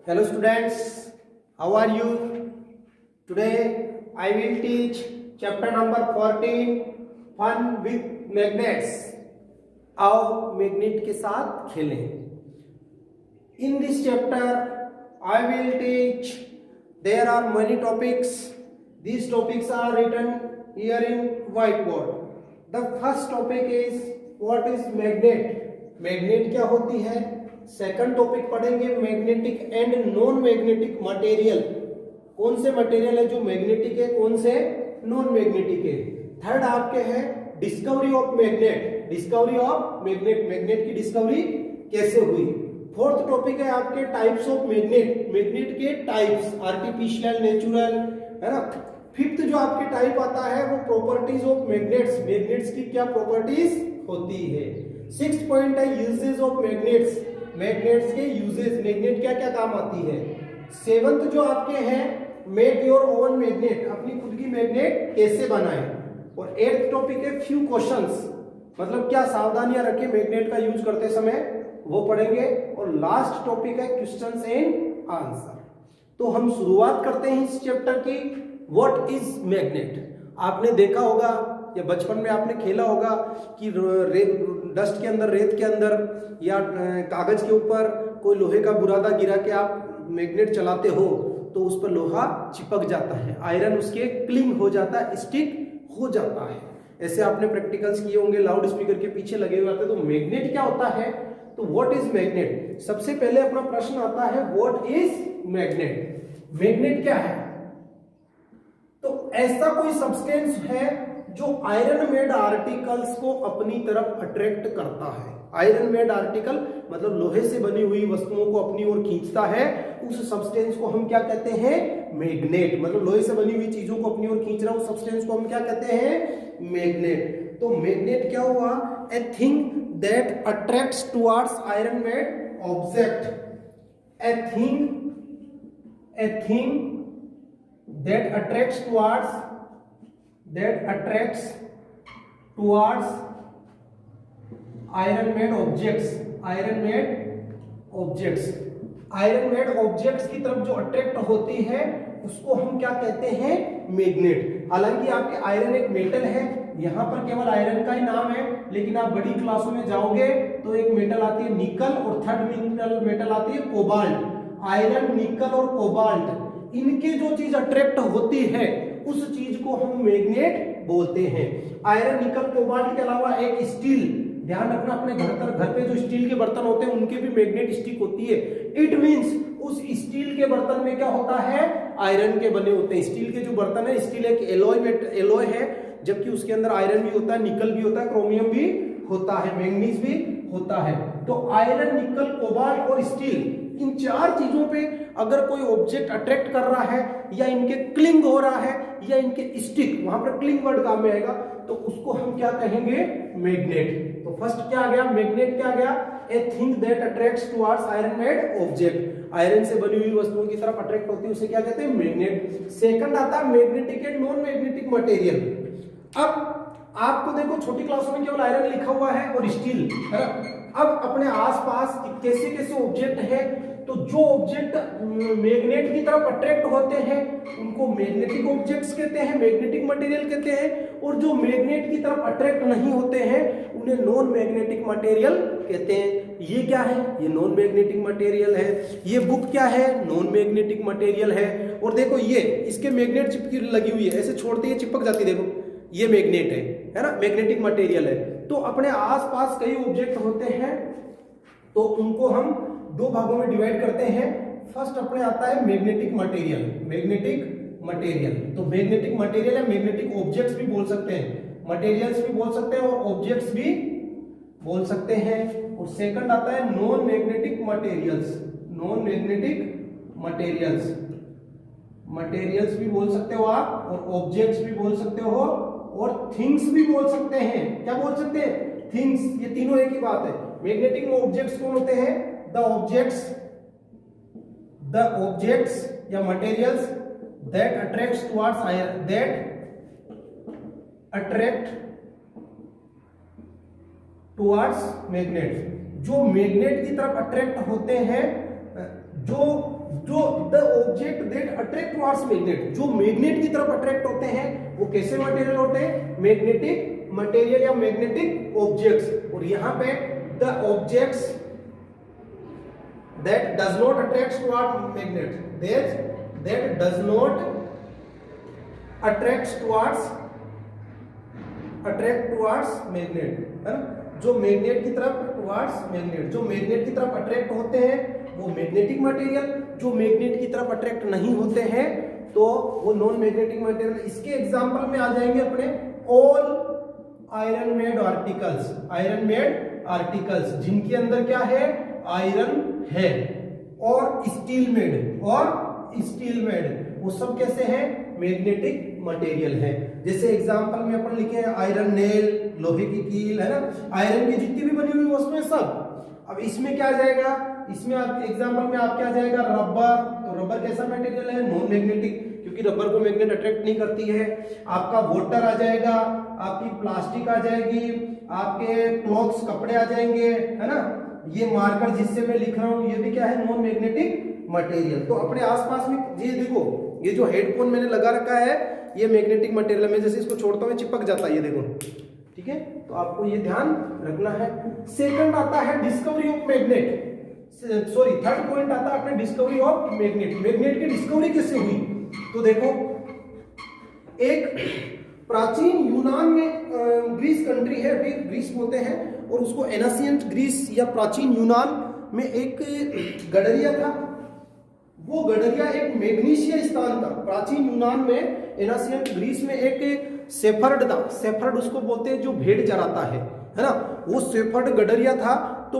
Hello students, how are you? Today I will teach chapter number 14 Fun with Magnets. आओ magnet के साथ खेलें. In this chapter I will teach, there are many topics. These topics are written here in whiteboard. The first topic is what is magnet. Magnet क्या होती है. Second topic पढ़ेंगे magnetic and non magnetic material. कौन से material है जो magnetic है, कौन से नॉन मैग्नेटिक है. थर्ड आपके है discovery of magnet. Discovery of magnet, magnet की डिस्कवरी कैसे हुई. फोर्थ टॉपिक है आपके टाइप्स ऑफ मैग्नेट. मैग्नेट के टाइप्स, आर्टिफिशियल, नेचुरल, है ना. फिफ्थ जो आपके टाइप आता है वो प्रॉपर्टीज ऑफ मैग्नेट्स. मैग्नेट्स की क्या प्रॉपर्टीज होती है. सिक्स्थ पॉइंट है यूजेज ऑफ मैग्नेट्स. मैग्नेट्स के यूजेस, मैग्नेट क्या क्या काम आती है. सेवंथ जो आपके हैं मेक योर ओन मैग्नेट, अपनी खुद की मैग्नेट कैसे बनाएं. और एट्थ टॉपिक है फ्यू क्वेश्चंस, मतलब क्या सावधानियां रखें मैग्नेट का यूज करते समय, वो पढ़ेंगे. और लास्ट टॉपिक है क्वेश्चंस एंड आंसर. तो हम शुरुआत करते हैं इस चैप्टर की. What is magnet. आपने देखा होगा या बचपन में आपने खेला होगा कि डस्ट के अंदर, रेत के अंदर या कागज के ऊपर कोई लोहे का बुरादा गिरा के आप मैग्नेट चलाते हो तो उस पर लोहा चिपक जाता है, आयरन उसके क्लिंग हो जाता है, स्टिक हो जाता है. ऐसे आपने प्रैक्टिकल्स किए होंगे, लाउड स्पीकर के पीछे लगे हुए आते. तो मैग्नेट क्या होता है. तो व्हाट इज मैग्नेट. सबसे पहले अपना प्रश्न आता है व्हाट इज मैग्नेट. मैग्नेट क्या है. तो ऐसा कोई सब्सटेंस है जो आयरन मेड आर्टिकल्स को अपनी तरफ अट्रैक्ट करता है. आयरन मेड आर्टिकल मतलब लोहे से बनी हुई वस्तुओं को अपनी ओर खींचता है. उस सब्सटेंस को हम क्या कहते हैं, मैग्नेट. मतलब लोहे से बनी हुई चीजों को अपनी ओर खींच रहा है, उस सब्सटेंस को हम क्या कहते हैं, मैग्नेट. तो मैग्नेट क्या हुआ, a thing that attracts towards iron made object. A thing that attracts towards iron made objects. iron made objects की तरफ जो अट्रैक्ट होती है उसको हम क्या कहते हैं, मैग्नेट. हालांकि आपके आयरन एक मेटल है, यहां पर केवल आयरन का ही नाम है, लेकिन आप बड़ी क्लासों में जाओगे तो एक मेटल आती है निकल और थर्ड मेटल आती है कोबाल्ट. आयरन, निकल और कोबाल्ट, इनके जो चीज अट्रैक्ट होती है उस चीज को हम मैग्नेट बोलते हैं. आयरन, निकल, कोबाल्ट के अलावा एक स्टील. ध्यान रखना अपने घर पे जो स्टील के बर्तन होते हैं उनके भी मैग्नेट स्टिक होती है. इट मींस उस स्टील के बर्तन में क्या होता है, आयरन के बने होते हैं. स्टील के जो बर्तन है, स्टील एक एलॉय है, जबकि उसके अंदर आयरन भी होता है, निकल भी होता है, क्रोमियम भी होता है, मैंगनीज भी होता है. तो आयरन, निकल, कोबाल्ट और स्टील, इन चार चीजों पे अगर कोई ऑब्जेक्ट अट्रैक्ट कर रहा है या इनके क्लिंग हो रहा है या इनके स्टिक, वहां पर क्लिंग वर्ड काम में आएगा, तो उसको हम क्या कहेंगे, मैग्नेट. तो फर्स्ट क्या आ गया, मैग्नेट क्या आ गया, a thing that attracts towards iron made object. Iron से बनी हुई वस्तुओं की तरफ अट्रैक्ट होती है, उसे क्या कहते हैं, मैग्नेट. सेकंड आता है magnetic and non magnetic material. अब आपको देखो छोटी क्लासों में केवल आयरन लिखा हुआ है और स्टील, है ना. अब अपने आसपास कैसे कैसे ऑब्जेक्ट है, तो जो ऑब्जेक्ट मैग्नेट की तरफ अट्रैक्ट होते हैं उनको मैग्नेटिक ऑब्जेक्ट्स कहते हैं, मैग्नेटिक मटेरियल कहते हैं. और जो मैग्नेट की तरफ अट्रैक्ट नहीं होते हैं उन्हें नॉन मैग्नेटिक मटेरियल कहते हैं. ये क्या है, ये नॉन मैग्नेटिक मटेरियल है. ये बुक क्या है, नॉन मैग्नेटिक मटेरियल है. और देखो ये इसके मैग्नेट चिपकी लगी हुई है, ऐसे छोड़ते ही चिपक जाती है, देखो ये मैग्नेट है ना, मैग्नेटिक मटेरियल है. तो अपने आसपास कई ऑब्जेक्ट होते हैं तो उनको हम दो भागों में डिवाइड करते हैं. फर्स्ट अपने आता है मैग्नेटिक मटेरियल. तो मैग्नेटिक मटेरियल है, मैग्नेटिक ऑब्जेक्ट्स भी बोल सकते हैं, मटेरियल्स भी बोल सकते हैं और ऑब्जेक्ट्स भी बोल सकते हैं. और सेकंड आता है नॉन मैग्नेटिक मटेरियल्स भी बोल सकते हो आप, और ऑब्जेक्ट्स भी बोल सकते हो, और थिंग्स भी बोल सकते हैं. क्या बोल सकते हैं, थिंग्स. ये तीनों एक ही बात है. मैग्नेटिक ऑब्जेक्ट्स कौन होते हैं, द ऑब्जेक्ट्स या materials that attracts towards iron, towards magnet. जो मैग्नेट की तरफ अट्रैक्ट होते हैं, जो जो the object that attract towards magnet, जो मैग्नेट की तरफ अट्रैक्ट होते हैं वो कैसे मटेरियल होते हैं? मैग्नेटिक मटेरियल या मैग्नेटिक ऑब्जेक्ट्स। और यहां पे the objects that does not attract toward magnet, that does not attract towards magnet, है ना, जो मैग्नेट की तरफ टुवर्ड्स मैग्नेट, जो मैग्नेट की तरफ अट्रैक्ट होते हैं वो मैग्नेटिक मटेरियल, जो मैग्नेट की तरफ अट्रैक्ट नहीं होते हैं तो वो नॉन मैग्नेटिक मटेरियल। इसके एग्जांपल में आ जाएंगे अपने all iron made articles, iron made articles जिनके अंदर क्या है? आयरन है, और स्टील मेड, वो सब कैसे हैं? मैग्नेटिक मटेरियल है। जैसे एग्जांपल में अपन लिखे हैं आयरन नेल, लोहे की कील, है ना, आयरन की जितनी भी बनी हुई वस्तुएं सब। अब इसमें क्या आ जाएगा? इसमें आप एग्जांपल में आप क्या जाएगा? रबर। तो रबर कैसा मटेरियल है? नॉन मैग्नेटिक, क्योंकि रबर को मैग्नेट अट्रैक्ट नहीं करती है। आपका वाटर आ जाएगा, आपकी प्लास्टिक आ जाएगी, आपके क्लॉथ्स कपड़े आ जाएंगे, है ना। ये मार्कर जिससे मैं लिख रहा हूं ये भी क्या है? Non magnetic material. तो अपने आसपास में ये देखो, ये जो हेडफोन मैंने लगा रखा है ये मैग्नेटिक मटेरियल है। मैं जैसे इसको छोड़ता हूं चिपक जाता है, ये देखो, ठीक है। तो आपको ये ध्यान रखना है। सेकंड आता है discovery of magnet, sorry third point आता है अपने डिस्कवरी ऑफ मैग्नेट। मैग्नेट की डिस्कवरी कैसे हुई? तो देखो, एक प्राचीन यूनान में ग्रीस कंट्री है, अभी ग्रीस बोलते हैं, और उसको एनाशियंट ग्रीस या प्राचीन यूनान में एक गडरिया था। वो गडरिया एक मैग्नीशिया स्थान था। प्राचीन यूनान में एनाशियंट ग्रीस में एक सेफर्ड था, सेफर्ड उसको बोलते हैं जो भेड़ चराता है ना। वो सेफर्ड गडरिया था, तो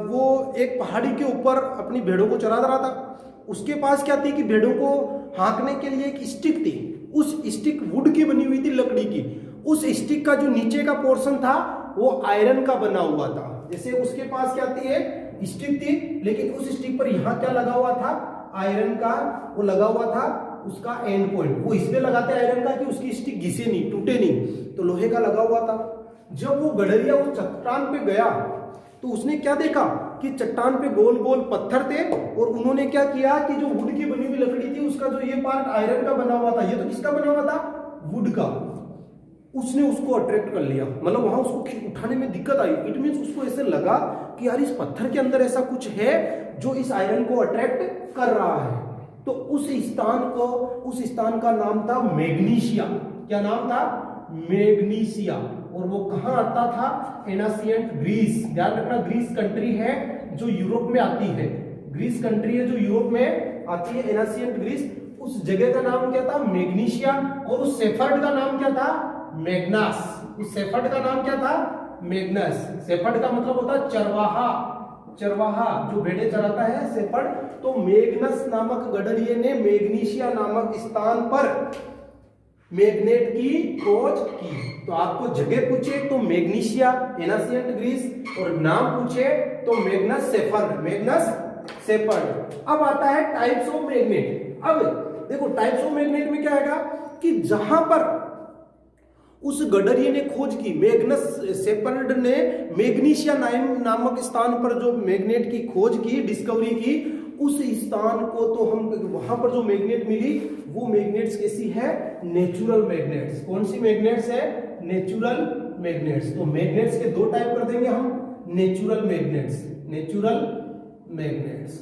वो एक पहाड़ी के ऊपर अपनी भेड़ों को चरा रहा था। उसके पास क्या थी कि भेड़ों को हाँकने के लिए एक स्टिक थी। उस स्टिक वुड की बनी हुई थी, लकड़ी की। उस स्टिक का जो नीचे का पोर्शन था वो आयरन का बना हुआ था। जैसे उसके पास क्या थी? एक स्टिक थी, लेकिन उस स्टिक पर यहाँ क्या लगा हुआ था? आयरन का वो लगा हुआ था, उसका एंड पॉइंट। वो इसलिए लगाते आयरन का कि उसकी स्टिक घिसे नहीं, टूटे नहीं, तो लोहे का लगा हुआ था। जब वो गडरिया उस चट्टान पे गया तो उसने क्या देखा कि चट्टान पे गोल गोल पत्थर थे, और उन्होंने क्या किया कि जो वुड की बनी हुई लकड़ी थी उसका जो ये पार्ट आयरन का बना हुआ था, ये तो किसका बना हुआ था? वुड का। उसने उसको अट्रैक्ट कर लिया, मतलब वहां उसको उठाने में दिक्कत आई। इट मीन्स उसको ऐसे लगा कि यार इस पत्थर के अंदर ऐसा कुछ है जो इस आयरन को अट्रैक्ट कर रहा है। तो उस स्थान का नाम था मैग्नीशिया। क्या नाम था? मैग्नीशिया। और वो कहां आता था? एनाशियंट ग्रीस। ध्यान रखना, ग्रीस कंट्री है जो यूरोप में आती है, ग्रीस कंट्री है जो यूरोप में आती है, एनाशियंट ग्रीस। उस जगह का नाम क्या था? मैग्नीशिया। और उस सेफर्ड का नाम क्या था? मैग्नस। उस सेफर्ड का नाम क्या था? मैग्नस। सेफर्ड का मतलब होता है चरवाहा, चरवाहा जो भेड़े चराता है, सेफर्ड। तो मैग्नस नामक गडरिये ने मैग्नीशिया नामक स्थान पर मैग्नेट की खोज की। तो आपको जगह पूछे तो मैग्नीशिया, एनाशियंट ग्रीस, और नाम पूछे तो मैग्नस सेफर्ड, मैग्नस सेफर्ड। अब आता है टाइप्स ऑफ मैग्नेट। अब देखो टाइप्स ऑफ मैग्नेट में क्या आएगा कि जहां पर उस गडरिये ने खोज की, मैग्नस सेफर्ड ने मैग्नीशिया नामक स्थान पर जो मैग्नेट की खोज की, डिस्कवरी की, उस स्थान को तो हम वहां पर जो मैग्नेट मिली वो मैग्नेट्स कैसी है? Natural magnets. कौन सी मैग्नेट्स है? Natural magnets. तो मैग्नेट्स के दो टाइप कर देंगे हम, नेचुरल मैग्नेट्स, नेचुरल मैग्नेट्स।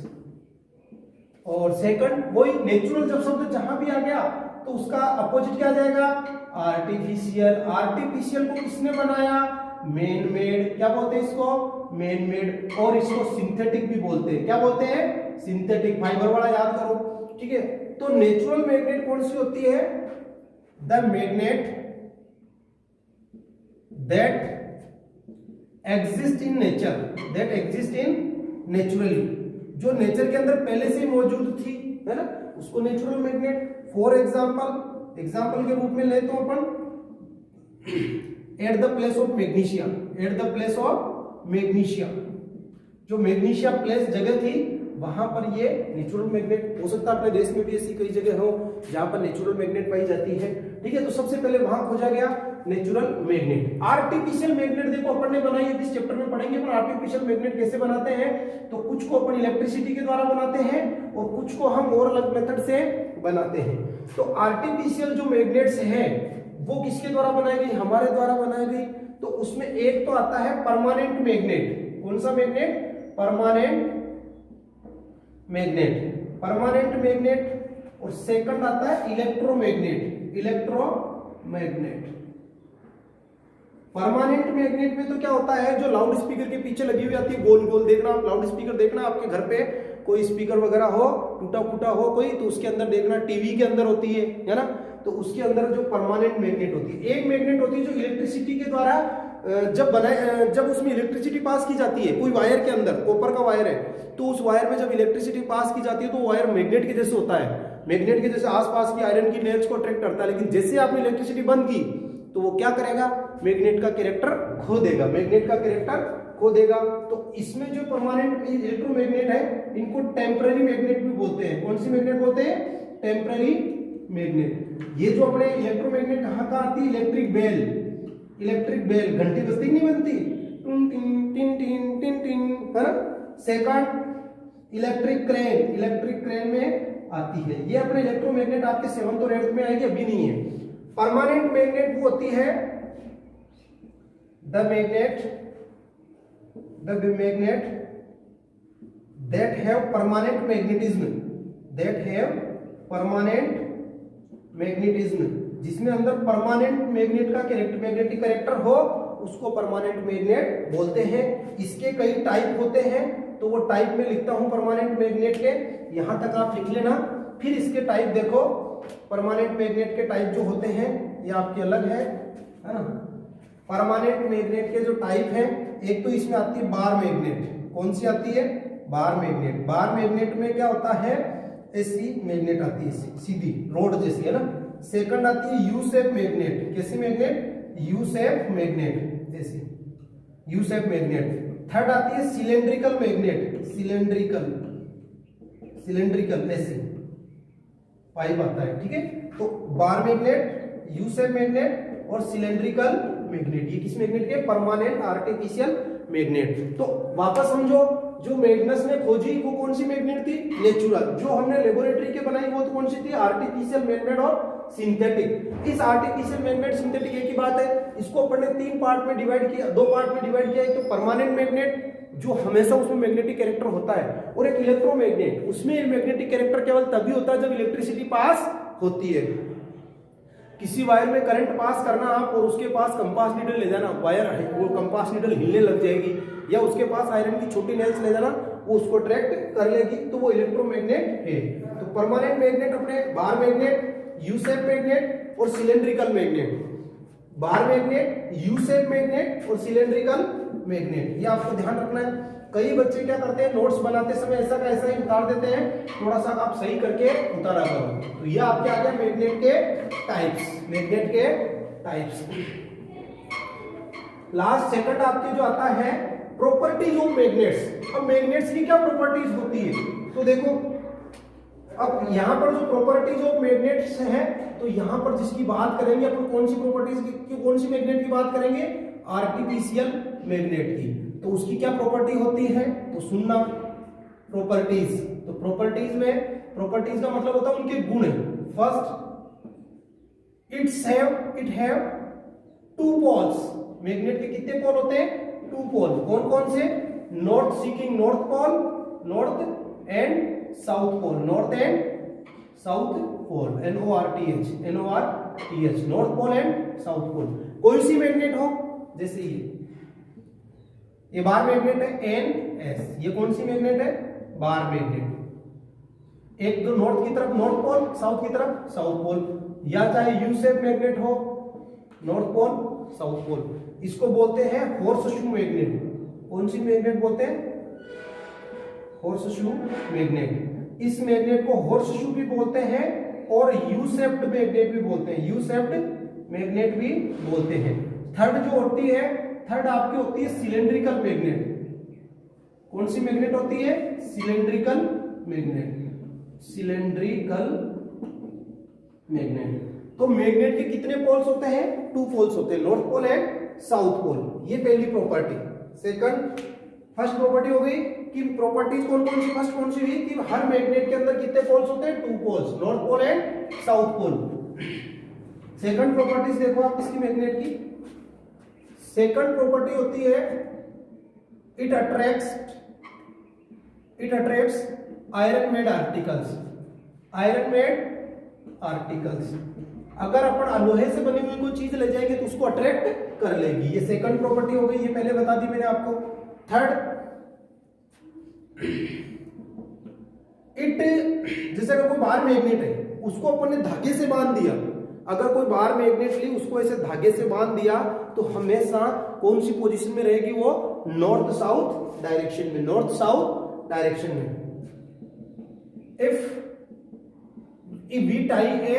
और सेकंड वही नेचुरल, जब शब्द जहां भी आ गया तो उसका अपोजिट क्या आ जाएगा? आर्टिफिशियल। आर्टिफिशियल को किसने बनाया? Man made. क्या बोलते हैं इसको? Man made. और इसको सिंथेटिक भी बोलते हैं। क्या बोलते हैं? सिंथेटिक। फाइबर वाला याद करो, ठीक है। तो नेचुरल मैग्नेट कौन सी होती है? The magnet that exist in nature, that exist in naturally, जो नेचर के अंदर पहले से मौजूद थी, है ना, उसको नेचुरल मैग्नेट। फॉर एग्जाम्पल के रूप में ले तो अपन at the place of magnesia, at the place of magnesia, जो मैग्नीशिया प्लेस जगह थी वहां पर ये नेचुरल मैग्नेट। हो सकता है अपने देश में भी ऐसी कई जगह हो जहां पर नेचुरल मैग्नेट पाई जाती है, ठीक है। तो सबसे पहले वहां खोजा गया नेचुरल मैग्नेट। आर्टिफिशियल मैग्नेट देखो अपन ने बनाई है, इस चैप्टर में पढ़ेंगे पर आर्टिफिशियल मैग्नेट कैसे बनाते हैं। तो कुछ को अपन इलेक्ट्रिसिटी के द्वारा बनाते हैं और कुछ को हम और अलग मेथड से बनाते हैं। तो आर्टिफिशियल जो मैग्नेट्स हैं वो किसके द्वारा बनाई गई, हमारे द्वारा बनाई गई। तो उसमें एक तो आता है परमानेंट मैग्नेट। कौन सा magnet, permanent magnet, permanent magnet. और सेकंड आता है इलेक्ट्रोमैग्नेट, इलेक्ट्रोमैग्नेट। परमानेंट मैग्नेट में तो क्या होता है, जो लाउड स्पीकर के पीछे लगी हुई आती है गोल गोल, देखना आप लाउड स्पीकर देखना आपके घर पे कोई स्पीकर वगैरह हो, टूटा फूटा हो कोई, तो उसके अंदर देखना टीवी के अंदर होती है ना, तो उसके अंदर जो परमानेंट मैग्नेट होती है। एक मैग्नेट होती है जो इलेक्ट्रिसिटी के द्वारा जब उसमें इलेक्ट्रिसिटी पास की जाती है कोई वायर के अंदर, कॉपर का वायर है, तो उस वायर में जब इलेक्ट्रिसिटी पास की जाती है तो वायर मैग्नेट के जैसे होता है, मैग्नेट के जैसे आसपास की आयरन की लेयर्स को अट्रैक्ट करता है। लेकिन जैसे आपने इलेक्ट्रिसिटी बंद की तो वो क्या करेगा, मैग्नेट का कैरेक्टर खो देगा, मैग्नेट का कैरेक्टर खो देगा। तो इसमें जो परमानेंट इलेक्ट्रोमैग्नेट है इनको टेम्पररी मैग्नेट भी बोलते हैं। कौन सी मैग्नेट बोलते हैं, टेम्पररी मैग्नेट। ये जो अपने इलेक्ट्रोमैग्नेट कहाँ का आती है, इलेक्ट्रिक बेल, इलेक्ट्रिक बेल घंटी बजती नहीं बनती, tin tin tin tin tin, है ना। Second electric crane, electric crane में आती है। ये अपने इलेक्ट्रोमैग्नेट आपके 7th और 8th में आएगी, अभी नहीं है। परमानेंट मैग्नेट वो होती है the magnet that have permanent magnetism, that have permanent magnetism, जिसमें अंदर परमानेंट मैग्नेट का मैग्नेटिक कैरेक्टर हो उसको परमानेंट मैग्नेट बोलते हैं। इसके कई टाइप होते हैं, तो वो टाइप में लिखता हूं परमानेंट मैग्नेट के, यहां तक आप लिख लेना। फिर इसके टाइप देखो, परमानेंट मैग्नेट के टाइप जो होते हैं ये आपके अलग है ना। परमानेंट मैग्नेट के जो टाइप है, एक तो इसमें आती है बार मैग्नेट। कौन सी आती है, बार मैग्नेट। बार मैग्नेट में क्या होता है, ऐसी मैग्नेट आती है, सीधी रोड जैसी, है ना। सेकंड आती है यू शेप मैग्नेट। कैसी मैग्नेट, यू शेप मैग्नेट, ऐसी यू शेप मैग्नेट। थर्ड आती है सिलेंड्रिकल मैग्नेट, सिलेंड्रिकल, सिलेंड्रिकल ऐसी पाइप आता है, ठीक है। तो bar magnet, U shape magnet और सिलेंड्रिकल मैग्नेट, ये किस मैग्नेट के, परमानेंट आर्टिफिशियल मैग्नेट। तो वापस समझो, जो मैग्नस ने खोजी वो कौन सी मैग्नेट थी, नेचुरल। जो हमने लेबोरेटरी के बनाई वो तो कौन सी थी, आर्टिफिशियल मैग्नेट और सिंथेटिक। इस आर्टिफिशियल मैग्नेट सिंथेटिक एक ही बात है। इसको अपन ने 3 पार्ट में डिवाइड किया, 2 पार्ट में डिवाइड किया। एक तो परमानेंट मैग्नेट जो हमेशा उसमें मैग्नेटिक कैरेक्टर होता है, और एक इलेक्ट्रोमैग्नेट, उसमें मैग्नेटिक कैरेक्टर केवल तभी होता है जब इलेक्ट्रिसिटी पास होती है। किसी वायर में करंट पास करना आप और उसके पास कंपास नीडल ले जाना, वायर वो कंपास नीडल हिलने लग जाएगी, या उसके पास आयरन की छोटी नेल्स ले जाना, वो उसको अट्रैक्ट कर लेगी, तो वो इलेक्ट्रोमैग्नेट है। तो परमानेंट मैग्नेट अपने bar magnet, U shape magnet और cylindrical magnet. Bar magnet, U shape magnet और सिलेंड्रिकल मैग्नेट, ये आपको ध्यान रखना है। कई बच्चे क्या करते हैं, नोट्स बनाते समय ऐसा का ऐसा ही उतार देते हैं, थोड़ा सा आप सही करके उतारा करो। तो ये आपके आ गया मैग्नेट के टाइप्स, मैग्नेट के टाइप्स। लास्ट सेकंड आपके जो आता है प्रॉपर्टीज ऑफ मैग्नेट्स। अब मैग्नेट्स की क्या प्रॉपर्टीज होती है, तो देखो अब यहां पर जो प्रॉपर्टीज ऑफ मैग्नेट्स हैं, तो यहां पर जिसकी बात करेंगे अपन, कौन सी प्रॉपर्टीज की, कौन सी मैग्नेट की बात करेंगे, आर्टिफिशियल मैग्नेट की। तो उसकी क्या प्रॉपर्टी होती है, तो सुनना प्रॉपर्टीज। तो प्रॉपर्टीज में, प्रॉपर्टीज का मतलब होता है उनके गुण। First, it have 2 poles. Magnet के कितने पोल होते हैं, 2 पोल। कौन कौन से, north seeking north pole, north and south pole, north and south pole, NORTH, NORTH, north pole and south pole. कोई सी मैग्नेट हो, जैसे ये बार मैग्नेट है NS, ये कौन सी मैग्नेट है, बार मैग्नेट। एक तो नॉर्थ की तरफ नॉर्थ पोल, साउथ की तरफ साउथ पोल, या चाहे यू शेप मैग्नेट हो, नॉर्थ पोल साउथ पोल, इसको बोलते हैं हॉर्सशू मैग्नेट। कौन सी मैग्नेट बोलते हैं, हॉर्सशू मैग्नेट। इस मैग्नेट को हॉर्सशू भी बोलते हैं और यू शेप्ड मैग्नेट भी बोलते हैं, यू शेप्ड मैग्नेट भी बोलते हैं। थर्ड जो होती है, थर्ड आपकी होती है सिलेंड्रिकल मैग्नेट। कौन सी मैग्नेट होती है, सिलेंड्रिकल मैग्नेट, सिलेंड्रिकल मैग्नेट। तो मैग्नेट के कितने पोल्स होते हैं? 2 पोल्स होते हैं, north pole and south pole. ये पहली प्रॉपर्टी। सेकंड, फर्स्ट प्रॉपर्टी हो गई कि प्रॉपर्टीज कौन कौन सी, फर्स्ट कौन सी हुई कि हर मैग्नेट के अंदर कितने पोल्स होते हैं? 2 poles, north pole and south pole. Second properties देखो आप इसकी मैग्नेट की। सेकंड प्रॉपर्टी होती है it attracts iron made articles. Iron made articles, अगर अपन लोहे से बनी हुई कोई चीज ले जाएंगे तो उसको अट्रैक्ट कर लेगी। ये सेकंड प्रॉपर्टी हो गई, ये पहले बता दी मैंने आपको। थर्ड, जैसे अगर कोई बाहर मैग्नेट है उसको अपन ने धागे से बांध दिया, अगर कोई बाहर मैग्नेट ली उसको ऐसे धागे से बांध दिया तो हमेशा कौन सी पोजीशन में रहेगी? वो नॉर्थ साउथ डायरेक्शन में, नॉर्थ साउथ डायरेक्शन में। if we tie a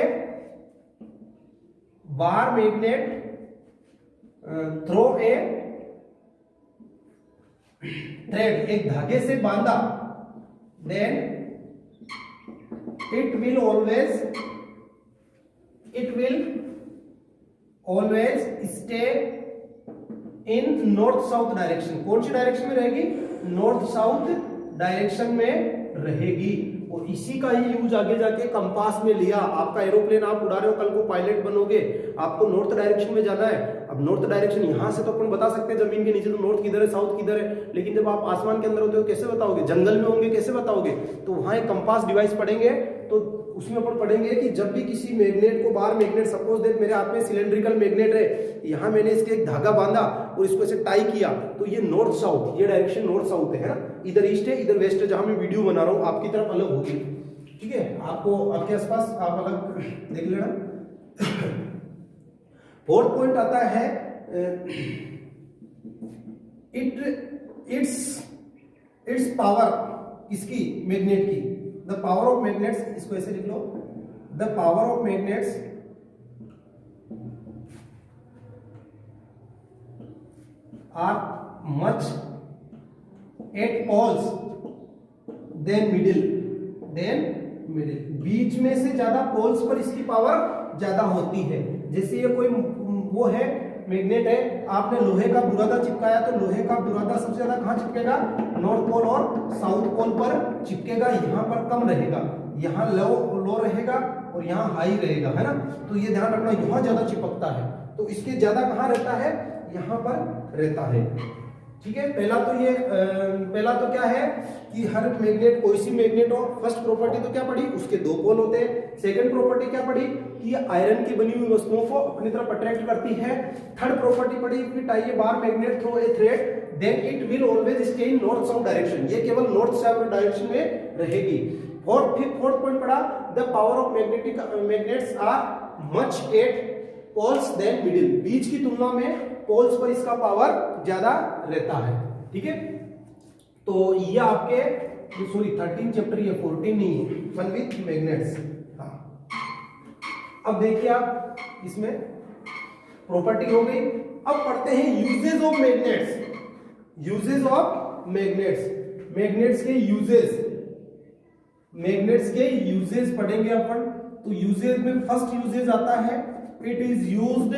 bar magnet through a thread, एक धागे से बांधा, then it will always stay in north south direction. कौन सी डायरेक्शन में रहेगी? नॉर्थ साउथ डायरेक्शन में रहेगी। और इसी का ही यूज आगे जाके कंपास में लिया। आपका एरोप्लेन आप उड़ा रहे हो, कल को पायलट बनोगे, आपको नॉर्थ डायरेक्शन में जाना है। अब नॉर्थ डायरेक्शन यहां से तो अपन बता सकते हैं जमीन के नीचे तो नॉर्थ किधर है, साउथ किधर है, लेकिन जब आप आसमान के अंदर होते हो कैसे बताओगे? जंगल में होंगे कैसे बताओगे? तो वहां एक कंपास डिवाइस पढ़ेंगे, तो उसमें अपन पढ़ेंगे कि जब भी किसी मैग्नेट को, बाहर मैग्नेट, सपोज दैट मेरे हाथ में सिलेंड्रिकल मैग्नेट है, यहाँ मैंने इसके एक धागा बांधा और इसको ऐसे टाई किया, तो ये नॉर्थ साउथ, ये डायरेक्शन नॉर्थ साउथ है ना, इधर ईस्ट है इधर वेस्ट है। जहां मैं वीडियो बना रहा हूँ आपकी तरफ अलग होगी, ठीक है, आपको आपके आसपास आप अलग देख लेना। फोर्थ पॉइंट आता है इट्स पावर, किसकी? मैग्नेट की। द पावर ऑफ मैग्नेट्स, इसको ऐसे लिख लो, the power of magnets are much at poles than middle, बीच में से ज्यादा पोल्स पर इसकी पावर ज्यादा होती है। जैसे ये कोई वो है मैग्नेट है, आपने लोहे का बुरादा चिपकाया तो लोहे का बुरादा सबसे ज्यादा कहां चिपकेगा? नॉर्थ पोल और साउथ पोल पर चिपकेगा। यहाँ पर कम रहेगा, यहाँ लो रहेगा और यहाँ हाई रहेगा, है ना। तो ये ध्यान रखना, यहाँ ज्यादा चिपकता है तो इसके ज्यादा कहाँ रहता है? यहाँ पर रहता है, ठीक है। पहला तो क्या है कि हर मैग्नेट, कोई सी मैग्नेट हो, फर्स्ट प्रॉपर्टी तो क्या पढ़ी? उसके 2 पोल होते हैं। सेकंड प्रॉपर्टी क्या पढ़ी कि ये आयरन की बनी हुई वस्तुओं को अपनी तरफ अट्रैक्ट करती है। थर्ड प्रॉपर्टी पढ़ी कि tie a bar magnet through a thread then it will always stay in north south direction, ये केवल नॉर्थ साउथ डायरेक्शन में रहेगी। फोर्थ पॉइंट पढ़ा, the power of magnets are much at poles than middle, बीच की तुलना में poles पर इसका पावर ज्यादा रहता है, ठीक है। तो ये आपके 13 चैप्टर, ये 14 नहीं है, वन विथ मैग्नेट्स। हाँ, अब देखिए आप इसमें प्रॉपर्टी हो गई। अब पढ़ते हैं uses of magnets. Uses of magnets, magnets के यूजेस पढ़ेंगे अपन। तो यूजेस में फर्स्ट यूजेस आता है, इट इज यूज्ड,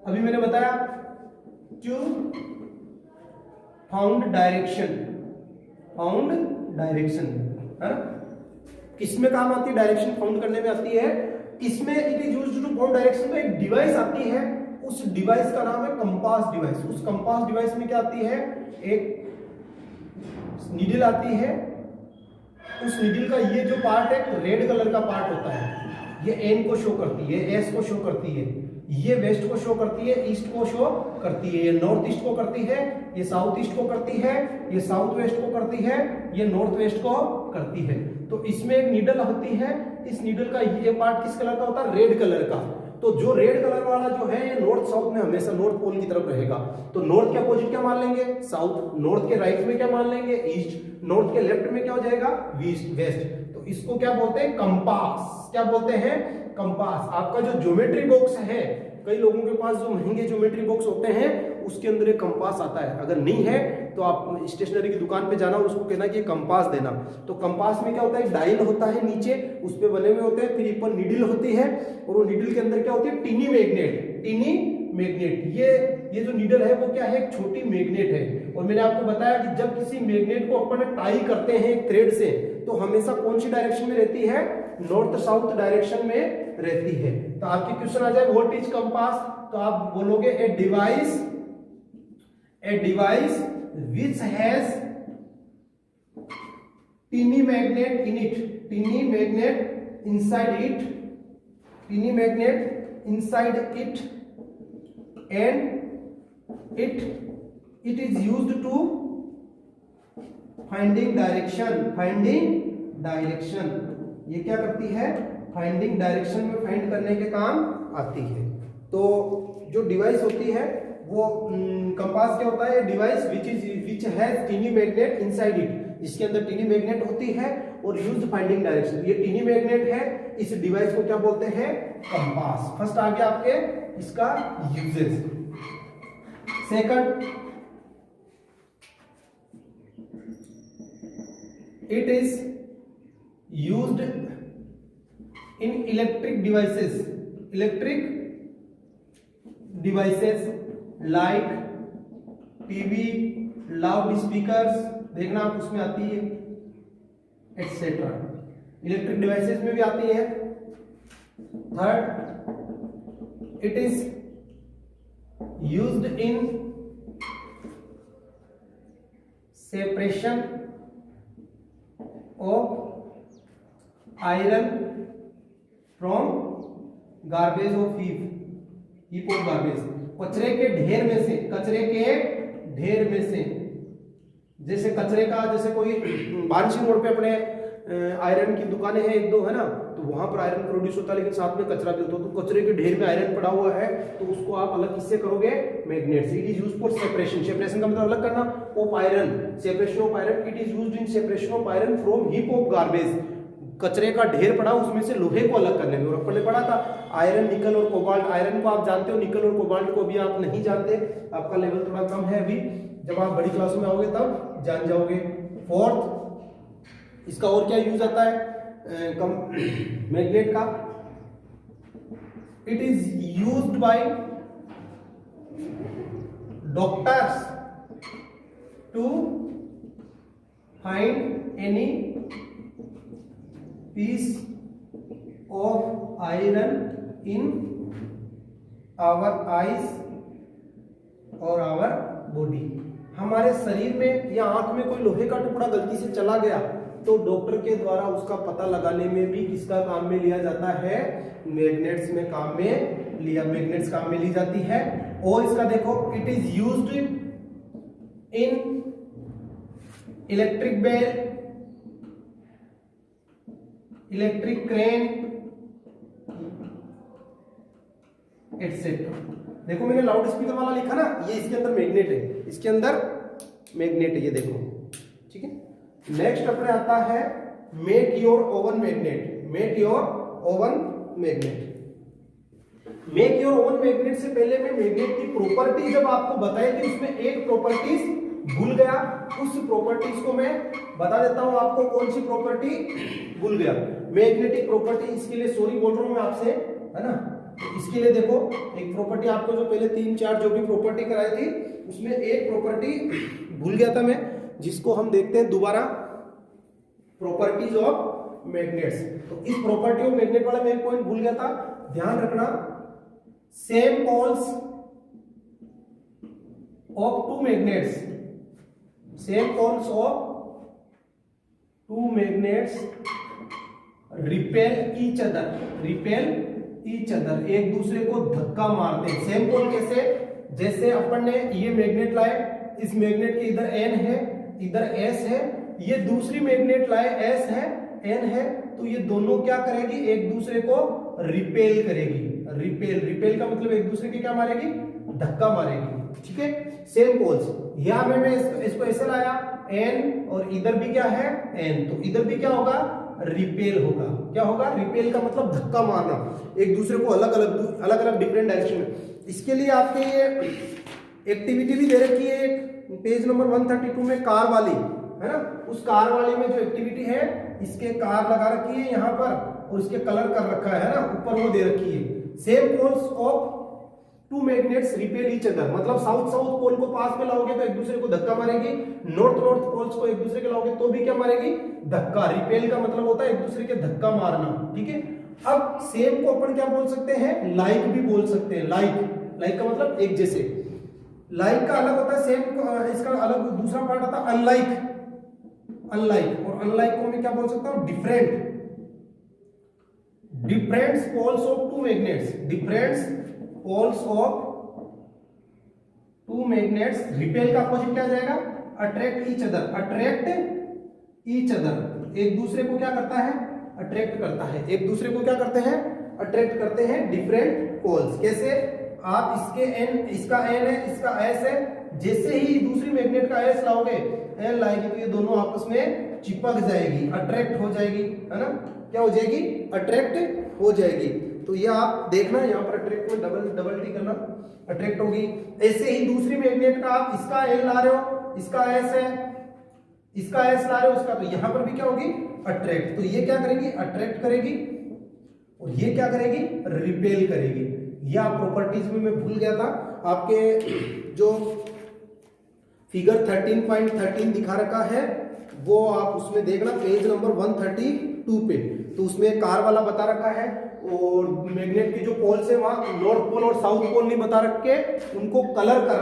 अभी मैंने बताया, टू फाउंड डायरेक्शन, है ना। किसमें काम आती है? डायरेक्शन फाउंड करने में आती है। इसमें it is used to found direction में एक डिवाइस आती है, उस डिवाइस का नाम है कंपास डिवाइस। उस कंपास डिवाइस में क्या आती है? एक नीडल आती है, उस नीडल का ये जो पार्ट है रेड कलर का पार्ट होता है, ये एन को शो करती है, एस को शो करती है, ये वेस्ट को शो करती है, ईस्ट को शो करती है, ये नॉर्थ ईस्ट को करती है, ये साउथ ईस्ट को करती है, ये साउथ वेस्ट को करती है, ये नॉर्थ वेस्ट को करती है। तो इसमें एक नीडल होती है, इस नीडल का ये पार्ट किस कलर का होता है? रेड कलर का। तो जो रेड कलर वाला जो है ये नॉर्थ साउथ में हमेशा नॉर्थ पोल की तरफ रहेगा। तो नॉर्थ के अपोजिट क्या मान लेंगे? साउथ। नॉर्थ के राइट में क्या मान लेंगे? ईस्ट। नॉर्थ के लेफ्ट में क्या हो जाएगा? वेस्ट। तो इसको क्या बोलते हैं? कंपास। क्या बोलते हैं? कंपास। आपका जो ज्योमेट्री बॉक्स है, कई लोगों के पास जो महंगे ज्योमेट्री बॉक्स होते हैं उसके अंदर एक कंपास आता है, अगर नहीं है तो आप स्टेशनरी की दुकान पे जाना और उसको कहना कि कंपास देना। तो कंपास में क्या होता है, डायल होता है नीचे, उस पे बने हुए होते हैं, फिर ऊपर नीडल होती है और वो नीडल के अंदर क्या होती है, टिनी मैग्नेट। टिनी मैग्नेट, ये जो नीडल है वो क्या है, एक छोटी मैग्नेट है। और मैंने आपको बताया कि जब किसी मैग्नेट को अपन टाई करते हैं एक थ्रेड से, तो हमेशा कौन सी डायरेक्शन में रहती है, नॉर्थ साउथ डायरेक्शन में रहती है। तो आपके क्वेश्चन आ जाए व्हाट इज कंपास, तो आप बोलोगे a device which has tiny magnet in it, tiny magnet inside it, tiny magnet inside it, and it is used to finding direction, ये क्या करती है, फाइंडिंग डायरेक्शन में फाइंड करने के काम आती है। तो जो डिवाइस होती है वो कंपास क्या होता है, device which has टिनी magnet inside it, इसके अंदर टिनी मैग्नेट होती है और यूज्ड फाइंडिंग डायरेक्शन। ये टिनी मैग्नेट है, इस डिवाइस को क्या बोलते हैं, कंपास। फर्स्ट आ गया आपके इसका uses. Second, it is used in electric devices like TV, loud speakers, देखना आप उसमें आती है, एटसेट्रा। इलेक्ट्रिक डिवाइसेस में भी आती है। Third, it is used in separation of iron from garbage of heap of garbage, कचरे के ढेर में से, जैसे कचरे का, जैसे कोई बारिश रोड पे अपने आयरन की दुकानें हैं एक दो, है ना, तो वहां पर आयरन प्रोड्यूस होता है लेकिन साथ में कचरा भी होता है। तो कचरे के ढेर में आयरन पड़ा हुआ है तो उसको आप अलग किससे करोगे, मैग्नेट से। It is used for separation का मतलब अलग करना, of iron, separation of iron. It is used in separation of iron from heap of garbage, कचरे का ढेर पड़ा उसमें से लोहे को अलग करने में। और अपन ने पढ़ा था आयरन, निकल और कोबाल्ट। आयरन को आप जानते हो, निकल और कोबाल्ट को भी आप नहीं जानते, आपका लेवल थोड़ा कम है अभी, जब आप बड़ी क्लास में आओगे तब जान जाओगे। फोर्थ, इसका और क्या यूज आता है मैग्नेट का, it is used by doctors to find any piece of iron in our eyes और our body। हमारे शरीर में या आंख में कोई लोहे का टुकड़ा गलती से चला गया तो डॉक्टर के द्वारा उसका पता लगाने में भी किसका काम में लिया जाता है, मैग्नेट्स काम में ली जाती है। और इसका देखो, it is used in electric bell, electric crane etcetera. देखो मैंने लाउड स्पीकर वाला लिखा ना, ये इसके अंदर मैग्नेट है, इसके अंदर मैग्नेट है, ये देखो, ठीक है। नेक्स्ट अपने आता है make your oven magnet. Make your oven magnet से पहले मैं मैग्नेट की प्रॉपर्टी जब आपको बताई थी, उसमें एक प्रॉपर्टीज भूल गया, उस प्रॉपर्टीज को मैं बता देता हूं आपको। कौन सी प्रॉपर्टी भूल गया, मैग्नेटिक प्रॉपर्टी। इसके लिए सॉरी बोल रहा हूं मैं आपसे, है ना। तो इसके लिए देखो, एक प्रॉपर्टी आपको जो पहले 3-4 जो भी प्रॉपर्टी कराई थी उसमें एक प्रॉपर्टी भूल गया था मैं, जिसको हम देखते हैं दोबारा, प्रॉपर्टीज ऑफ मैग्नेट्स। तो इस प्रॉपर्टी ऑफ मैग्नेट वाला मैं एक पॉइंट भूल गया था, ध्यान रखना। Same poles of two magnets, same poles of two magnets repel each other, एक दूसरे को धक्का मारते हैं। सेम पोल कैसे, जैसे अपन ने ये मैग्नेट लाए, इस मैग्नेट के इधर N है, इधर S है, ये दूसरी मैग्नेट लाए S है, N है, तो ये दोनों क्या करेगी, एक दूसरे को रिपेल करेगी। रिपेल का मतलब एक दूसरे के क्या मारेगी, धक्का मारेगी, ठीक है। सेम पोल्स, यहां में मैं इसको ऐसे लाया N और इधर भी क्या है N, तो इधर भी क्या होगा, रिपेल होगा। क्या होगा, रिपेल का मतलब धक्का मारना, एक दूसरे को अलग अलग डिफरेंट डायरेक्शन में। इसके लिए आपके ये एक्टिविटी भी दे रखी है एक, पेज नंबर 132 में कार वाली है ना, उस कार वाली में जो एक्टिविटी है, इसके कार लगा रखी है यहाँ पर और इसके कलर कर रखा है ना, ऊपर वो दे रखी है। Same poles of two magnets repel each other, मतलब साउथ साउथ पोल को पास में लाओगे तो एक दूसरे को धक्का मारेगी, नॉर्थ नॉर्थ पोल्स को एक दूसरे के लाओगे तो भी क्या मारेगी, धक्का। रिपेल का मतलब होता है एक दूसरे के धक्का मारना, ठीक है। अब सेम को अपन क्या बोल सकते हैं, लाइक भी बोल सकते हैं। लाइक का मतलब एक जैसे। लाइक का अलग होता है, सेम इसका अलग दूसरा पार्ट आता है अनलाइक। और अनलाइक को मैं क्या बोल सकता हूं, different poles of two magnets. Poles of two magnets, repel का अपोजिट क्या जाएगा, अट्रैक्ट ईच अदर। एक दूसरे को क्या करता है, अट्रैक्ट करता है। एक दूसरे को क्या करते हैं, अट्रैक्ट करते हैं। डिफरेंट पोल्स कैसे, आप इसके एन, इसका एन है, इसका एस है, जैसे ही दूसरी मैग्नेट का एस लाओगे, एन लाएगी तो ये दोनों आपस में चिपक जाएगी, अट्रैक्ट हो जाएगी, है ना। क्या हो जाएगी, अट्रैक्ट हो जाएगी। तो ये आप देखना, यहाँ पर अट्रैक्ट में डबल टी करना, अट्रैक्ट होगी। ऐसे ही दूसरी मैग्नेट का आप इसका एन ला रहे हो, इसका एस है, इसका एस ला रहे हो उसका, तो यहाँ पर भी क्या होगी, अट्रैक्ट। तो ये क्या करेगी, अट्रैक्ट करेगी, और ये क्या करेगी, रिपेल करेगी। ये आप प्रॉपर्टीज में मैं भूल गया था, आपके जो फिगर 13.13 दिखा रखा है वो आप उसमें देखना, पेज नंबर 132 पे। तो उसमें कार वाला बता रखा है, और मैग्नेट की जो पोल्स है वहां नॉर्थ पोल और साउथ पोल नहीं बता रखे, उनको कलर कर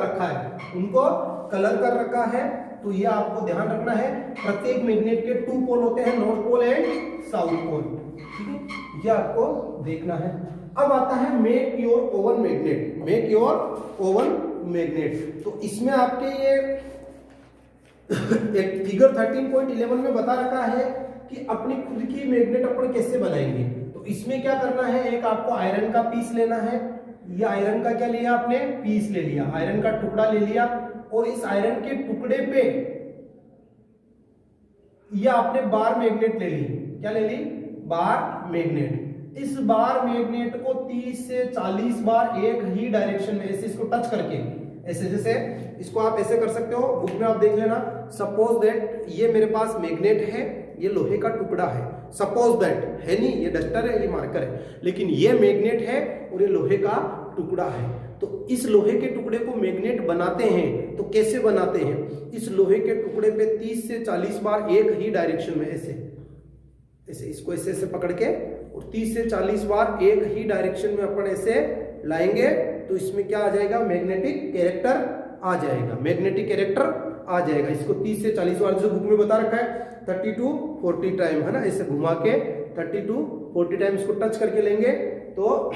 रखा है। तो ये आपको ध्यान रखना है, प्रत्येक मैग्नेट के 2 पोल होते हैं, north pole and south pole, ठीक है। ये आपको देखना है। अब आता है मेक योर ओवन मैग्नेट। तो इसमें आपके ये एक फिगर 13.11 में बता रखा है कि अपनी खुद की मैग्नेट अपन कैसे बनाएंगे। तो इसमें क्या करना है, एक आपको आयरन का पीस लेना है। ये आयरन का क्या लिया आपने, पीस ले लिया, आयरन का टुकड़ा ले लिया, और इस आयरन के टुकड़े पे ये आपने बार मैग्नेट ले ली। क्या ले ली, बार मैग्नेट। इस बार मैग्नेट को 30 से 40 बार एक ही डायरेक्शन में ऐसे इसको टच करके, ऐसे जैसे इसको आप ऐसे कर सकते हो, बुक में आप देख लेना। सपोज दैट ये मेरे पास मैग्नेट है, ये लोहे का टुकड़ा है, सपोज दैट है नहीं, ये डस्टर है, ये मार्कर है, लेकिन ये मैग्नेट है और ये लोहे का टुकड़ा है। तो इस लोहे के टुकड़े को मैग्नेट बनाते हैं, तो कैसे बनाते हैं, इस लोहे के टुकड़े पे 30 से 40 बार एक ही डायरेक्शन में ऐसे ऐसे इसको ऐसे ऐसे पकड़ के, और 30 से 40 बार एक ही डायरेक्शन में अपन ऐसे लाएंगे, तो इसमें क्या आ जाएगा, मैग्नेटिक कैरेक्टर आ जाएगा। इसको 30 से 40 बार, जो बुक में बता रखा है 30 to 40 टाइम, है ना, ऐसे घुमा के 30 to 40 टाइम इसको टच करके लेंगे तो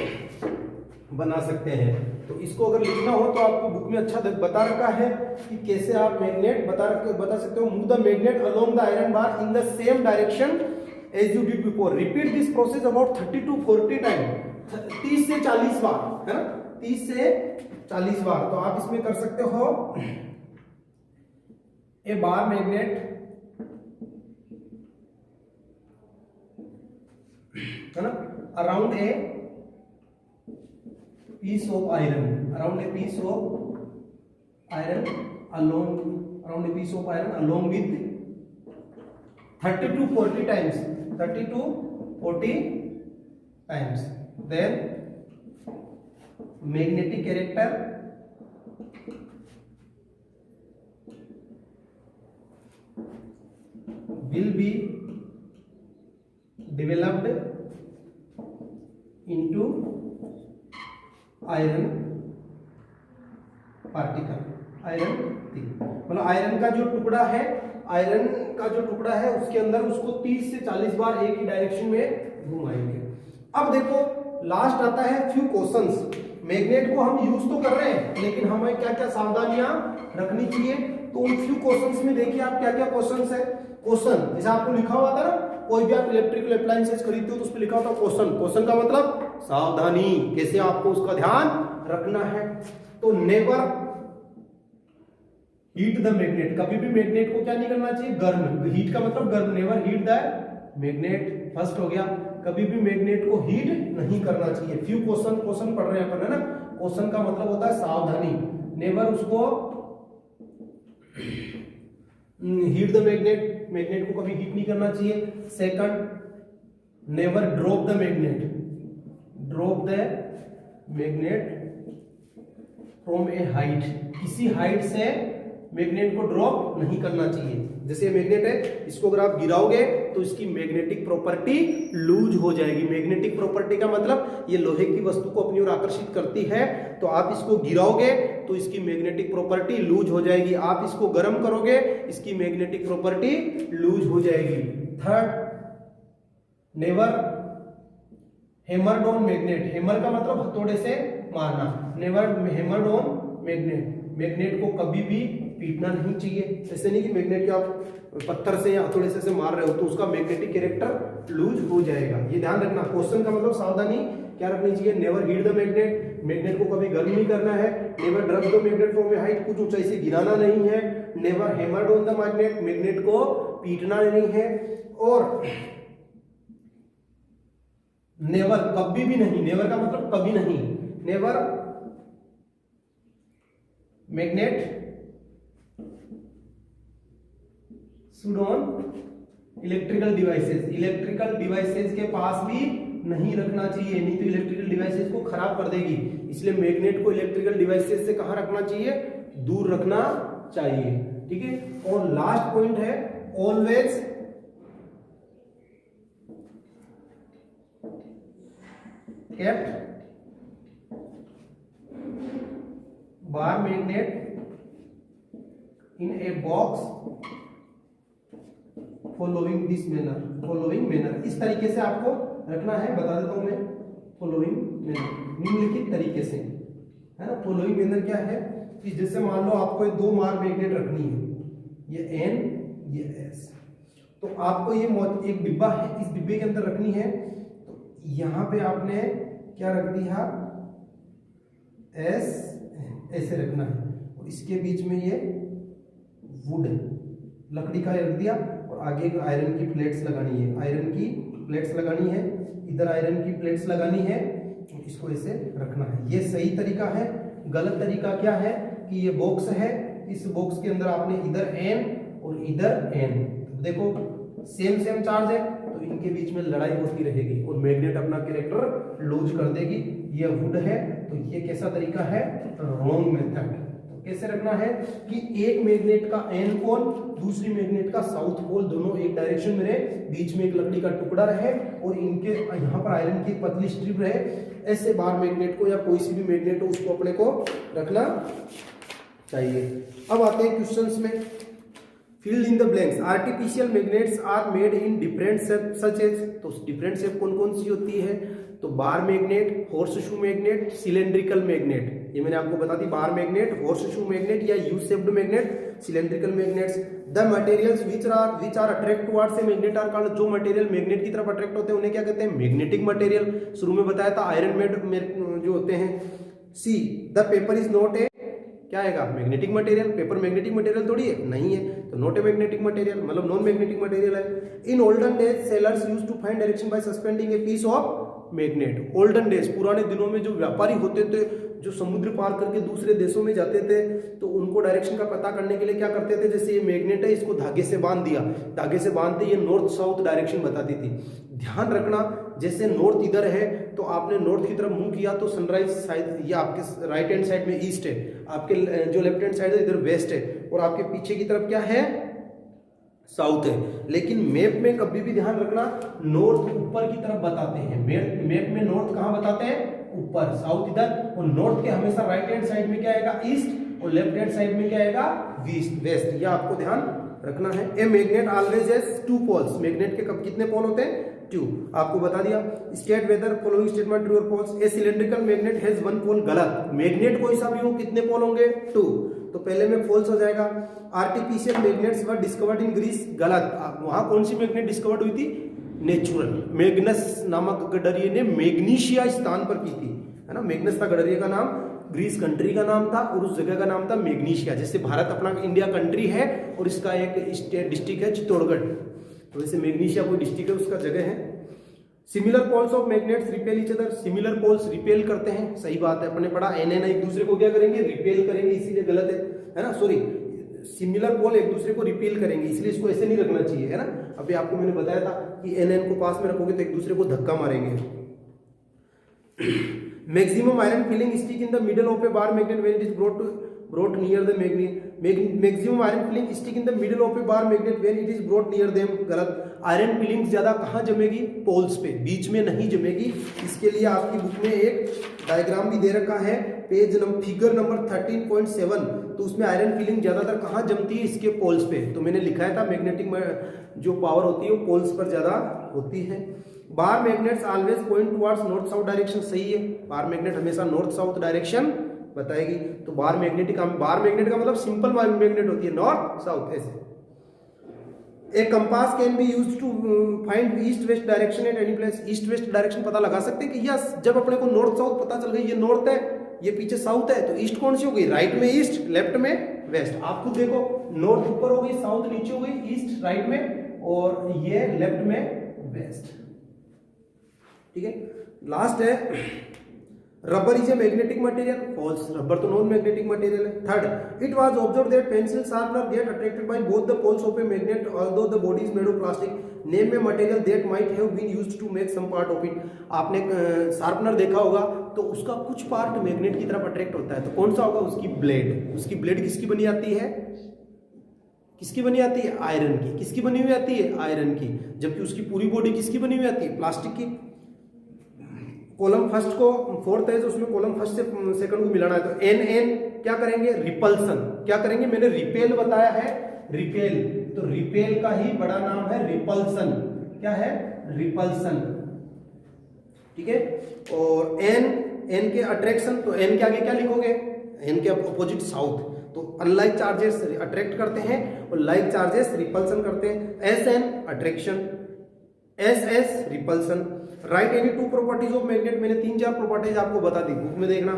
बना सकते हैं। तो इसको अगर लिखना हो तो आपको बुक में अच्छा बता रखा है कि कैसे आप मैग्नेट बता सकते हो। Move the magnet along the iron bar in the same direction as you did before, repeat this process about 30 to 40 time, 30 से 40 बार, है ना, 30 से 40 बार। तो आप इसमें कर सकते हो, ए बार मैग्नेट, है ना, around a piece of iron, around a piece of iron along with 30 to 40 times, then magnetic character will be developed into iron particle, मतलब आयरन का जो टुकड़ा है उसके अंदर उसको 30 से 40 बार एक ही डायरेक्शन में घुमाएंगे। अब देखो लास्ट आता है फ्यू क्वेश्चंस। मैग्नेट को हम यूज तो कर रहे हैं, लेकिन हमें क्या क्या सावधानियां रखनी चाहिए, तो उन फ्यू क्वेश्चंस में देखिए आप क्या क्या क्वेश्चंस है। क्वेश्चन जैसे आपको लिखा हुआ था ना, कोई भी आप इलेक्ट्रिकल अप्लायंसेस खरीदते हो तो उस पर लिखा होता है क्वेश्चन का मतलब सावधानी, कैसे आपको उसका ध्यान रखना है। तो नेवर हीट द मैग्नेट, कभी भी मैग्नेट को क्या नहीं करना चाहिए, गर्म। हीट का मतलब गर्म, never heat the magnet, first हो गया। कभी भी मैग्नेट को हीट नहीं करना चाहिए। फ्यू क्वेश्चन पढ़ रहे हैं अपन, है ना। क्वेश्चन का मतलब होता है सावधानी, नेवर उसको हीट द मैग्नेट, मैग्नेट को कभी हीट नहीं करना चाहिए। Second, never drop the magnet, drop the magnet from A height, किसी हाइट से मैग्नेट को ड्रॉप नहीं करना चाहिए। जैसे मैग्नेट है, इसको अगर आप गिराओगे तो इसकी मैग्नेटिक प्रॉपर्टी लूज हो जाएगी। मैग्नेटिक प्रॉपर्टी का मतलब ये लोहे की वस्तु को अपनी ओर आकर्षित करती है, तो आप इसको गिराओगे तो इसकी मैग्नेटिक प्रॉपर्टी लूज हो जाएगी। आप इसको गर्म करोगे, इसकी मैग्नेटिक प्रॉपर्टी लूज हो जाएगी। Third, never hammer on magnet, hammer का मतलब हथौड़े से मारना, never hammer on magnet, magnet को कभी भी पीटना नहीं चाहिए। ऐसे नहीं कि मैग्नेट के आप पत्थर से या हथौड़े से मार रहे हो तो उसका मैग्नेटिक कैरेक्टर लूज हो जाएगा, ये ध्यान रखना। क्वेश्चन का मतलब सावधानी क्या रखनी चाहिए, never heat the magnet, magnet को कभी गर्म नहीं करना है। Never drop the magnet from A height, कुछ ऊंचाई से गिराना नहीं है। Never hammer on the magnet, magnet को पीटना नहीं है। और नेवर, कभी भी नहीं, नेवर का मतलब कभी नहीं, never magnet should on electrical devices, electrical devices के पास भी नहीं रखना चाहिए, नहीं तो इलेक्ट्रिकल डिवाइसेस को खराब कर देगी। इसलिए मैग्नेट को इलेक्ट्रिकल डिवाइसेस से कहां रखना चाहिए, दूर रखना चाहिए, ठीक है। और लास्ट पॉइंट है, always kept bar magnet in a box following this manner, following manner, इस तरीके से आपको रखना है। बता देता हूं मैं, फॉलोइंग मैनर, निम्नलिखित तरीके से, है ना। फॉलोइंग मैनर क्या है कि जैसे मान लो आपको दो मार मैग्नेट रखनी है, ये N ये S, तो आपको ये एक डिब्बा है, इस डिब्बे के अंदर रखनी है। तो यहाँ पे आपने क्या रख दिया, S ऐसे रखना है, और इसके बीच में ये वुड लकड़ी का रख दिया, और आगे आयरन की प्लेट्स लगानी है, आयरन की प्लेट्स लगानी है, इधर आयरन की प्लेट्स लगानी है, इसको ऐसे रखना है। ये सही तरीका है। गलत तरीका क्या है कि ये बॉक्स है, इस बॉक्स के अंदर आपने इधर N और इधर N, देखो सेम सेम चार्ज है तो इनके बीच में लड़ाई होती रहेगी और मैग्नेट अपना कैरेक्टर लूज कर देगी। ये वुड है, तो ये कैसा तरीका है, रॉन्ग मेथड। तो कैसे रखना है कि एक मैग्नेट का N पोल, दूसरी मैग्नेट का साउथ पोल, दोनों एक डायरेक्शन में रहे, बीच में एक लकड़ी का टुकड़ा रहे और इनके यहाँ पर आयरन की पतली स्ट्रिप रहे। ऐसे बार मैग्नेट को या कोई सी भी मैग्नेट हो उसको अपने को रखना चाहिए। अब आते हैं क्वेश्चंस में। Fill in the blanks. Artificial magnets are made in different shape such as, तो डिफरेंट शेप कौन कौन सी होती है, तो bar magnet, horse shoe magnet, cylindrical magnet, ये मैंने आपको बता दी, bar magnet, horse shoe magnet या U shaped magnet, cylindrical magnets. The materials which are attract towards a magnet are called, जो मटेरियल मैग्नेट की तरफ अट्रैक्ट होते हैं उन्हें क्या कहते हैं, मैग्नेटिक मटेरियल। शुरू में बताया था आयरन मेड जो होते हैं। See the paper is not a, क्या आएगा, magnetic material. Paper magnetic material थोड़ी है, नहीं है, तो नॉट ए मैग्नेटिक मटेरियल, मतलब नॉन मैग्नेटिक मटेरियल है। In olden days sailors used to find direction by suspending a piece of magnet. Olden days, पुराने दिनों में जो व्यापारी होते थे, जो समुद्र पार करके दूसरे देशों में जाते थे, तो उनको डायरेक्शन का पता करने के लिए क्या करते थे, जैसे ये मैग्नेट है, इसको धागे से बांध दिया, धागे से बांधते ये नॉर्थ साउथ डायरेक्शन बताती थी। ध्यान रखना, जैसे नॉर्थ इधर है तो आपने नॉर्थ की तरफ मुंह किया तो सनराइज साइड ये आपके राइट हैंड साइड में ईस्ट है, आपके जो लेफ्ट हैंड साइड है इधर वेस्ट है, और आपके पीछे की तरफ क्या है, साउथ है। लेकिन मैप में कभी भी ध्यान रखना, नॉर्थ ऊपर की तरफ बताते हैं, मैप में नॉर्थ कहां बताते हैं, ऊपर, साउथ इधर, और नॉर्थ के हमेशा राइट हैंड साइड में क्या आएगा, ईस्ट, और लेफ्ट हैंड साइड में क्या आएगा, वेस्ट। ये आपको ध्यान रखना है। A magnet always has two poles, magnet के कब कितने पोल होते हैं, टू, आपको बता दिया। State whether following statement true और false. A cylindrical magnet has one pole, गलत। मैग्नेट कोई सा भी हो कितने पोल होंगे, टू, तो पहले में फॉल्स हो जाएगा। Artificial magnets were discovered in Greece, गलत। वहां कौन सी मैग्नेट डिस्कवर्ड हुई थी, नेचुरल। मैग्नस नामक गडरिये ने मैग्नीशिया स्थान पर की थी, है ना। मैग्नस था गडरिये का नाम, ग्रीस कंट्री का नाम था, और उस जगह का नाम था मैग्नीशिया। जैसे भारत अपना इंडिया कंट्री है और इसका एक स्टेट डिस्ट्रिक्ट है चित्तौड़गढ़, तो वैसे मैग्नीशिया कोई डिस्ट्रिक्ट है, उसका जगह है। Similar poles of magnets repel each other, similar poles repel करते हैं, सही बात है, अपने पढ़ा। एन एक दूसरे को क्या करेंगे, रिपेल करेंगे, इसीलिए गलत है ना, सॉरी, सिमिलर पोल एक दूसरे को रिपेल करेंगे, इसलिए इसको ऐसे नहीं रखना चाहिए, है ना। अभी आपको मैंने बताया था कि एन को पास में रखोगे तो एक दूसरे को धक्का मारेंगे। Maximum iron filling stick in the middle of a bar magnet when it is brought near the magnet। Maximum iron filling stick in the middle of a bar magnet when it is brought near them. गलत। Iron filling ज्यादा कहाँ जमेगी? Poles पे, बीच में नहीं जमेगी। इसके लिए आपकी book में एक डायग्राम भी दे रखा है, पेज नंबर फिगर नंबर 13.7। तो उसमें आयरन फिलिंग ज्यादातर कहाँ जमती है? इसके पोल्स पे। तो मैंने लिखा था मैग्नेटिक जो पावर होती है वो पोल्स पर ज्यादा होती है। बार magnets always point towards north south direction. सही है, बार मैग्नेट हमेशा नॉर्थ साउथ डायरेक्शन बताएगी। तो बार मैग्नेट का मतलब सिंपल मैग्नेट होती है नॉर्थ साउथ ऐसे। एक compass can be used to find east west direction at any place. East west direction पता लगा सकते हैं कि यस, जब अपने को नॉर्थ साउथ पता चल गई, ये नॉर्थ है, ये पीछे साउथ है, तो ईस्ट कौन सी हो गई? राइट में ईस्ट, लेफ्ट में वेस्ट। आप खुद देखो, नॉर्थ ऊपर हो गई, साउथ नीचे हो गई, ईस्ट राइट में और ये लेफ्ट में वेस्ट। ठीक है। लास्ट है rubber is a magnetic material. False, rubber तो नॉन मैग्नेटिक मटेरियल है। Third, it was observed that pencil sharpener get attracted by both the poles of a magnet although the body is made of plastic. Name a material that might have been used to make some part of it. आपने sharpener देखा होगा तो उसका कुछ part magnet की तरफ attract होता है, तो कौन सा होगा? उसकी ब्लेड। उसकी ब्लेड किसकी बनी आती है? किसकी बनी आती है? आयरन की। किसकी बनी हुई आती है? आयरन की। जबकि उसकी पूरी बॉडी किसकी बनी हुई आती है? प्लास्टिक की। कॉलम फर्स्ट को फोर्थ है, तो उसमें कॉलम फर्स्ट से सेकंड को मिलाना है, तो एन क्या करेंगे? रिपल्सन। क्या करेंगे? मैंने रिपेल बताया है, रिपेल, तो रिपेल का ही बड़ा नाम है रिपल्सन। क्या है? रिपल्सन। ठीक है। और एन के अट्रैक्शन, तो एन के आगे क्या लिखोगे? एन के अपोजिट साउथ। तो अनलाइक चार्जेस अट्रैक्ट करते हैं और लाइक चार्जेस रिपल्सन करते हैं। S N attraction, S S repulsion. Right any two properties of magnet. मैंने 3-4 प्रॉपर्टीज आपको बता दी, बुक में देखना,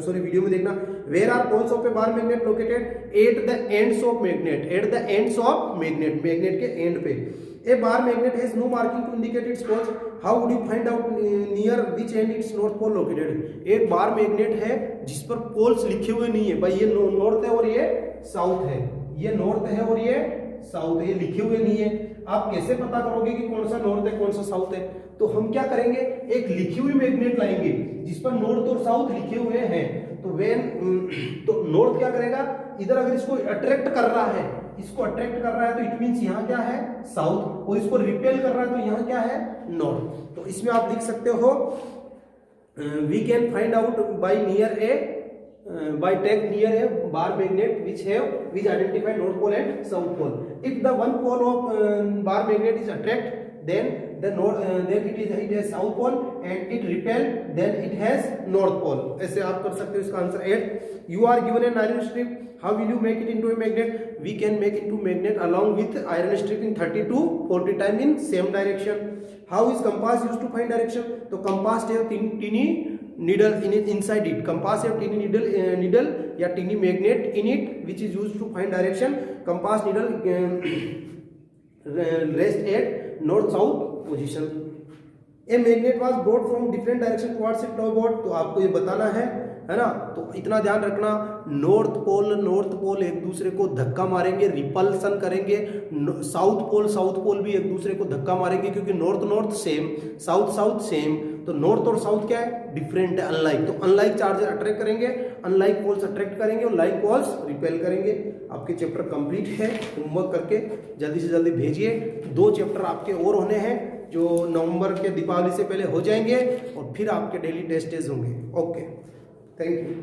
सॉरी वीडियो में देखना। Where are poles of a bar magnet located? At the ends of magnet. At the ends of magnet, magnet के end पे। A bar magnet has no marking to indicate its poles. How would you find out near which end its north pole located? एक bar magnet है जिस पर poles लिखे हुए नहीं है, भाई ये नॉर्थ है और ये साउथ है, ये नॉर्थ है और ये साउथ है, ये लिखे हुए नहीं है। आप कैसे पता करोगे कि कौन सा नॉर्थ है कौन सा साउथ है? तो हम क्या करेंगे? एक लिखी हुई मैग्नेट लाएंगे जिस पर नॉर्थ और साउथ लिखे हुए हैं। तो नॉर्थ क्या करेगा? इधर अगर इसको अट्रैक्ट कर रहा है, इसको अट्रैक्ट कर रहा है, तो इट मींस यहाँ क्या है? साउथ। और इसको रिपेल कर रहा है तो यहाँ क्या है? नॉर्थ। तो इसमें आप लिख सकते हो we can find out by near a by take near a bar magnet which identify north pole and south pole. If the one pole of bar magnet is attract, then it has south pole, and it repel, then it has north pole. ऐसे आप कर सकते हो इसका answer 8। You are given an iron strip. How will you make it into a magnet? We can make it into magnet along with iron strip in 30 to 40 times in same direction. How is compass used to find direction? तो compass है teeny needle inside it. Compass have teeny needle या teeny magnet in it which is used to find direction. Compass needle rest at north south position. A magnet was brought from different direction towards a towboat. तो आपको ये बताना है ना। तो इतना ध्यान रखना, नॉर्थ पोल एक दूसरे को धक्का मारेंगे, रिपल्सन करेंगे। साउथ पोल भी एक दूसरे को धक्का मारेंगे, क्योंकि नॉर्थ सेम, साउथ सेम। तो नॉर्थ और साउथ क्या है? डिफरेंट है, अनलाइक। तो अनलाइक चार्जेस अट्रैक्ट करेंगे, अनलाइक पोल्स अट्रैक्ट करेंगे और लाइक पोल्स रिपेल करेंगे। आपके चैप्टर कंप्लीट है। होमवर्क करके जल्दी से जल्दी भेजिए। 2 चैप्टर आपके और होने हैं जो नवंबर के दीपावली से पहले हो जाएंगे और फिर आपके डेली टेस्ट होंगे। Okay, thank you.